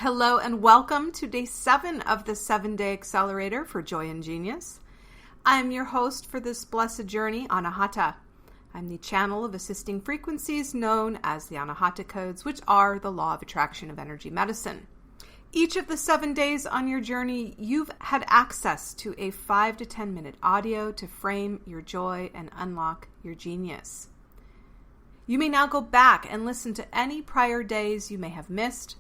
Hello and welcome to day 7 of the 7-Day Accelerator for Joy and Genius. I am your host for this blessed journey, Anahata. I'm the channel of assisting frequencies known as the Anahata codes, which are the law of attraction of energy medicine. Each of the 7 days on your journey, you've had access to a 5 to 10 minute audio to frame your joy and unlock your genius. You may now go back and listen to any prior days you may have missed,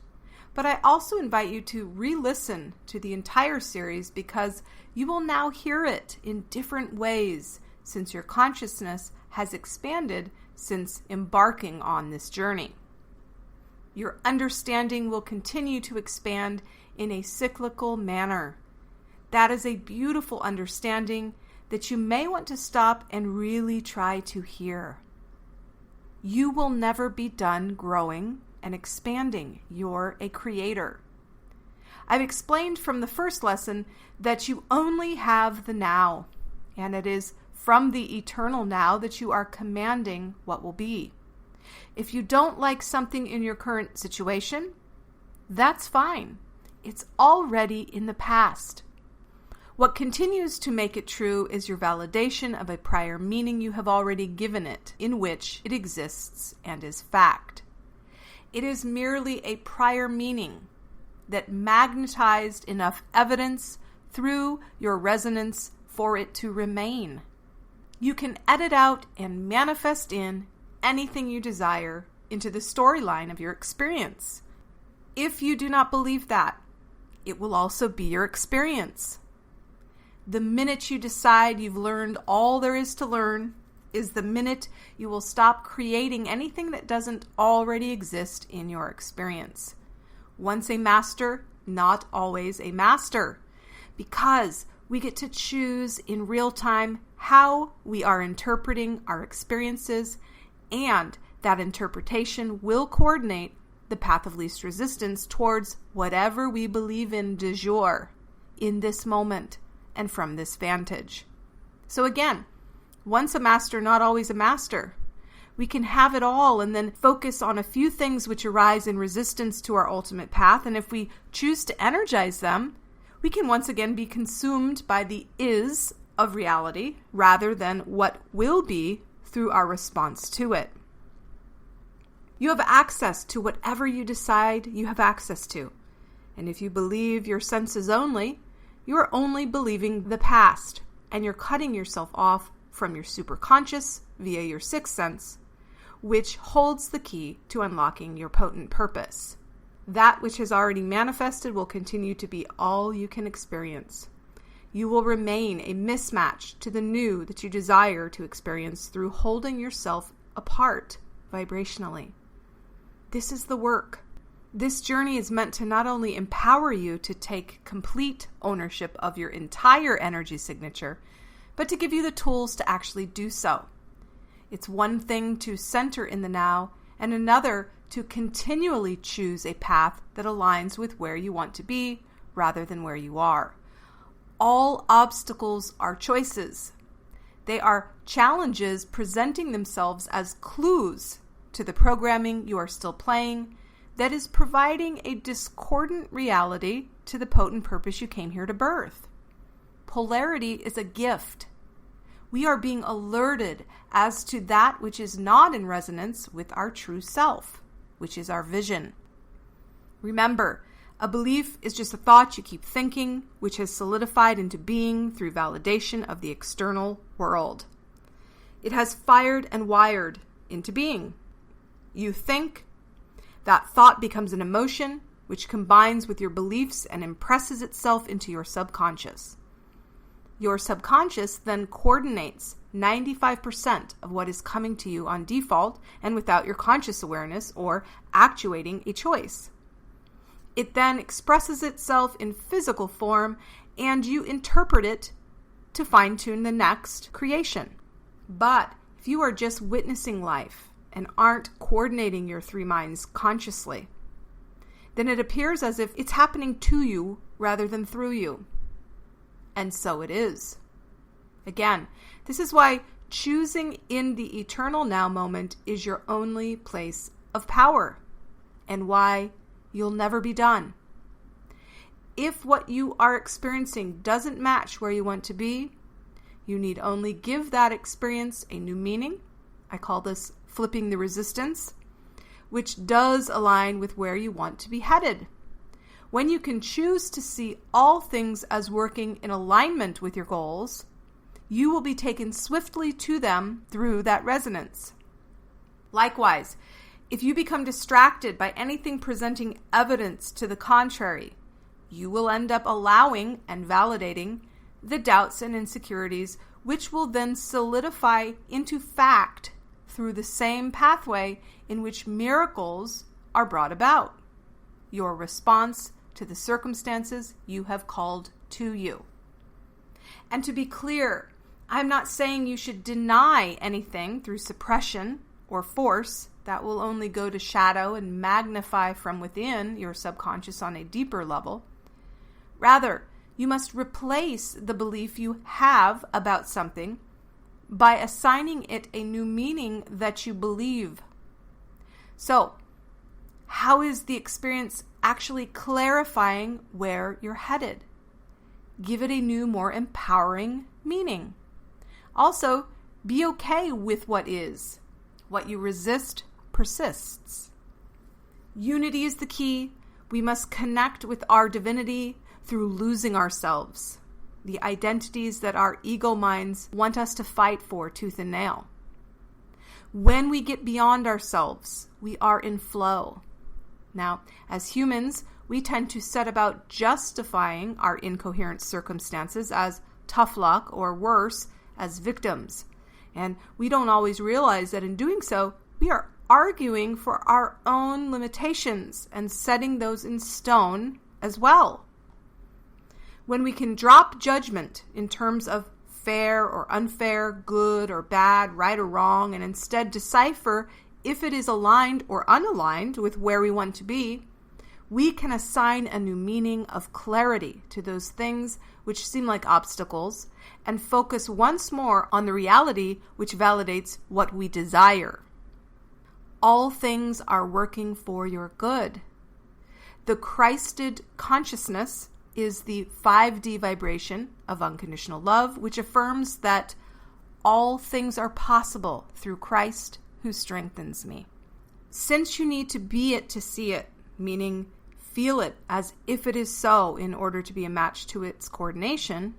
but I also invite you to re-listen to the entire series because you will now hear it in different ways since your consciousness has expanded since embarking on this journey. Your understanding will continue to expand in a cyclical manner. That is a beautiful understanding that you may want to stop and really try to hear. You will never be done growing and expanding. You're a creator. I've explained from the first lesson that you only have the now, and it is from the eternal now that you are commanding what will be. If you don't like something in your current situation, that's fine. It's already in the past. What continues to make it true is your validation of a prior meaning you have already given it, in which it exists and is fact. It is merely a prior meaning that magnetized enough evidence through your resonance for it to remain. You can edit out and manifest in anything you desire into the storyline of your experience. If you do not believe that, it will also be your experience. The minute you decide you've learned all there is to learn is the minute you will stop creating anything that doesn't already exist in your experience. Once a master, not always a master, because we get to choose in real time how we are interpreting our experiences, and that interpretation will coordinate the path of least resistance towards whatever we believe in de jour, in this moment, and from this vantage. So again, once a master, not always a master. We can have it all and then focus on a few things which arise in resistance to our ultimate path, and if we choose to energize them, we can once again be consumed by the is of reality rather than what will be through our response to it. You have access to whatever you decide you have access to, and if you believe your senses only, you are only believing the past, and you're cutting yourself off from your superconscious via your sixth sense, which holds the key to unlocking your potent purpose. That which has already manifested will continue to be all you can experience. You will remain a mismatch to the new that you desire to experience through holding yourself apart vibrationally. This is the work. This journey is meant to not only empower you to take complete ownership of your entire energy signature, but to give you the tools to actually do so. It's one thing to center in the now, and another to continually choose a path that aligns with where you want to be rather than where you are. All obstacles are choices. They are challenges presenting themselves as clues to the programming you are still playing that is providing a discordant reality to the potent purpose you came here to birth. Polarity is a gift. We are being alerted as to that which is not in resonance with our true self, which is our vision. Remember, a belief is just a thought you keep thinking, which has solidified into being through validation of the external world. It has fired and wired into being. You think, that thought becomes an emotion, which combines with your beliefs and impresses itself into your subconscious. Your subconscious then coordinates 95% of what is coming to you on default and without your conscious awareness or actuating a choice. It then expresses itself in physical form, and you interpret it to fine-tune the next creation. But if you are just witnessing life and aren't coordinating your three minds consciously, then it appears as if it's happening to you rather than through you. And so it is. Again, this is why choosing in the eternal now moment is your only place of power, and why you'll never be done. if what you are experiencing doesn't match where you want to be, you need only give that experience a new meaning. I call this flipping the resistance, which does align with where you want to be headed. When you can choose to see all things as working in alignment with your goals, you will be taken swiftly to them through that resonance. Likewise, if you become distracted by anything presenting evidence to the contrary, you will end up allowing and validating the doubts and insecurities, which will then solidify into fact through the same pathway in which miracles are brought about, your response to the circumstances you have called to you. And to be clear, I'm not saying you should deny anything through suppression or force. That will only go to shadow and magnify from within your subconscious on a deeper level. Rather, you must replace the belief you have about something by assigning it a new meaning that you believe. So, how is the experience actually clarifying where you're headed? Give it a new, more empowering meaning. Also, be okay with what is. What you resist persists. Unity is the key. We must connect with our divinity through losing ourselves, the identities that our ego minds want us to fight for tooth and nail. When we get beyond ourselves, we are in flow. Now, as humans, we tend to set about justifying our incoherent circumstances as tough luck, or worse, as victims. And we don't always realize that in doing so, we are arguing for our own limitations and setting those in stone as well. When we can drop judgment in terms of fair or unfair, good or bad, right or wrong, and instead decipher if it is aligned or unaligned with where we want to be, we can assign a new meaning of clarity to those things which seem like obstacles and focus once more on the reality which validates what we desire. All things are working for your good. The Christed consciousness is the 5D vibration of unconditional love, which affirms that all things are possible through Christ who strengthens me. Since you need to be it to see it, meaning feel it as if it is so in order to be a match to its coordination,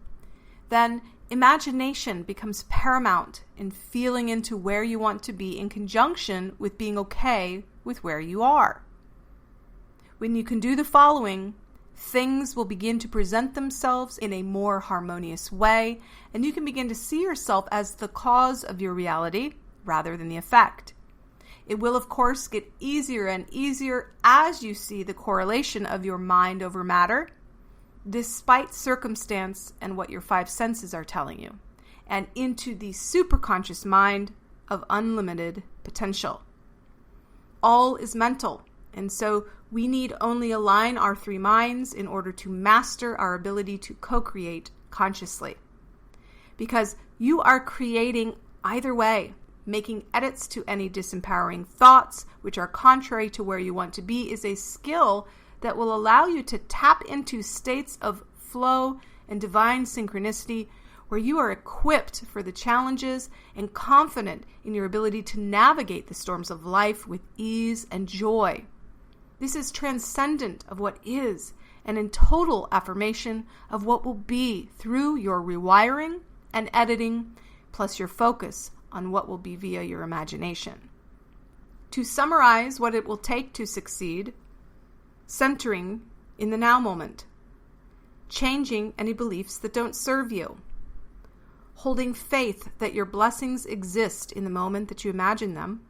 then imagination becomes paramount in feeling into where you want to be in conjunction with being okay with where you are. When you can do the following, things will begin to present themselves in a more harmonious way, and you can begin to see yourself as the cause of your reality rather than the effect. It will, of course, get easier and easier as you see the correlation of your mind over matter, despite circumstance and what your five senses are telling you, and into the superconscious mind of unlimited potential. All is mental, and so we need only align our three minds in order to master our ability to co-create consciously. Because you are creating either way. Making edits to any disempowering thoughts which are contrary to where you want to be is a skill that will allow you to tap into states of flow and divine synchronicity where you are equipped for the challenges and confident in your ability to navigate the storms of life with ease and joy. This is transcendent of what is and in total affirmation of what will be through your rewiring and editing, plus your focus on what will be via your imagination. To summarize what it will take to succeed, centering in the now moment, changing any beliefs that don't serve you, holding faith that your blessings exist in the moment that you imagine them,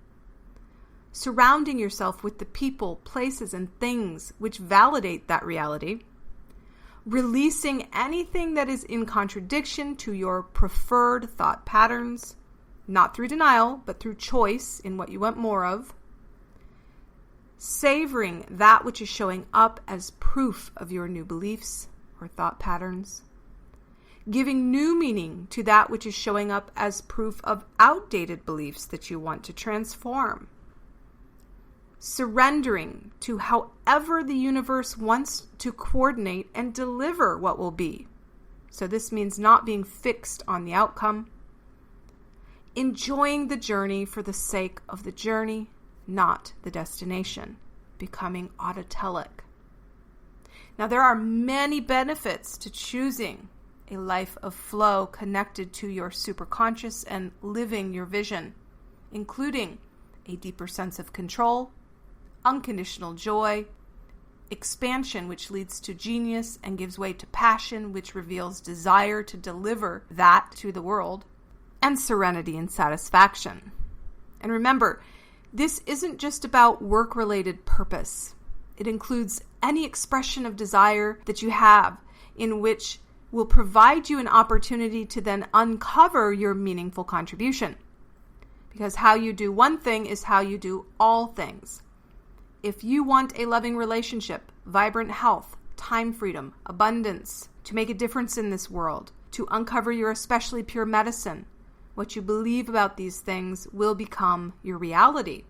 surrounding yourself with the people, places, and things which validate that reality, releasing anything that is in contradiction to your preferred thought patterns, not through denial, but through choice in what you want more of, savoring that which is showing up as proof of your new beliefs or thought patterns, giving new meaning to that which is showing up as proof of outdated beliefs that you want to transform, surrendering to however the universe wants to coordinate and deliver what will be. So this means not being fixed on the outcome. Enjoying the journey for the sake of the journey, not the destination. Becoming autotelic. Now, there are many benefits to choosing a life of flow connected to your superconscious and living your vision, including a deeper sense of control, unconditional joy, expansion, which leads to genius and gives way to passion, which reveals desire to deliver that to the world, and serenity and satisfaction. And remember, this isn't just about work-related purpose. It includes any expression of desire that you have in which will provide you an opportunity to then uncover your meaningful contribution. Because how you do one thing is how you do all things. If you want a loving relationship, vibrant health, time freedom, abundance, to make a difference in this world, to uncover your especially pure medicine, what you believe about these things will become your reality.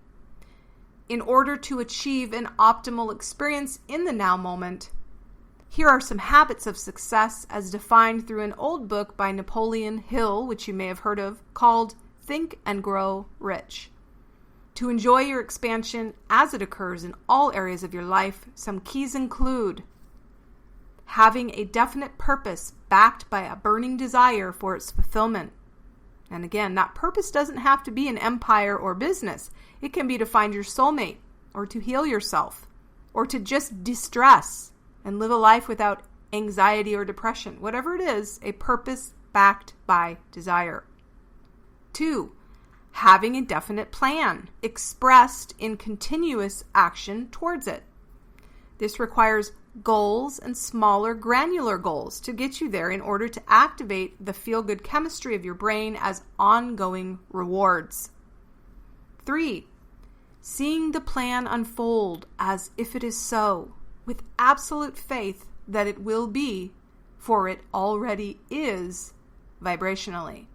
In order to achieve an optimal experience in the now moment, here are some habits of success as defined through an old book by Napoleon Hill, which you may have heard of, called Think and Grow Rich. To enjoy your expansion as it occurs in all areas of your life, some keys include having a definite purpose backed by a burning desire for its fulfillment. And again, that purpose doesn't have to be an empire or business. It can be to find your soulmate, or to heal yourself, or to just de-stress and live a life without anxiety or depression. Whatever it is, a purpose backed by desire. 2, having a definite plan expressed in continuous action towards it. This requires goals and smaller granular goals to get you there in order to activate the feel-good chemistry of your brain as ongoing rewards. 3, seeing the plan unfold as if it is so, with absolute faith that it will be, for it already is vibrationally.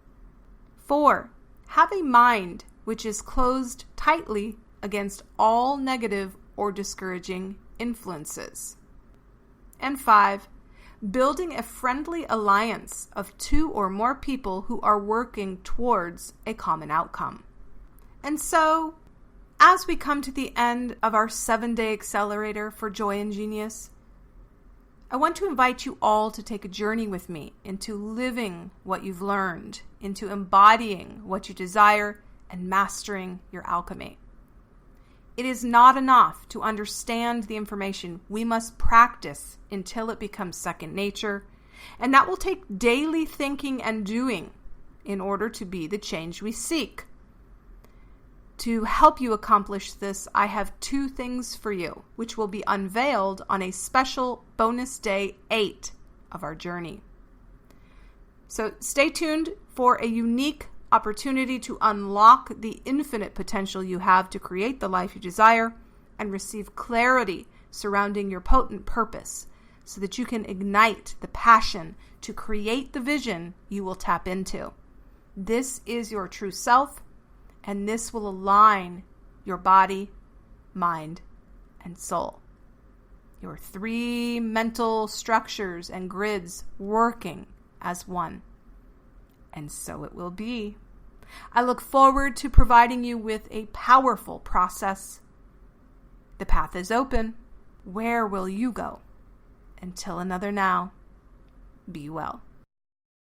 4, have a mind which is closed tightly against all negative or discouraging influences. And 5, building a friendly alliance of 2 or more people who are working towards a common outcome. And so, as we come to the end of our 7-day accelerator for joy and genius, I want to invite you all to take a journey with me into living what you've learned, into embodying what you desire, and mastering your alchemy. It is not enough to understand the information. We must practice until it becomes second nature, and that will take daily thinking and doing in order to be the change we seek. To help you accomplish this, I have 2 things for you, which will be unveiled on a special bonus day 8 of our journey. So stay tuned for a unique opportunity to unlock the infinite potential you have to create the life you desire and receive clarity surrounding your potent purpose so that you can ignite the passion to create the vision you will tap into. This is your true self, and this will align your body, mind, and soul. Your 3 mental structures and grids working as one. And so it will be. I look forward to providing you with a powerful process. The path is open. Where will you go? Until another now, be well.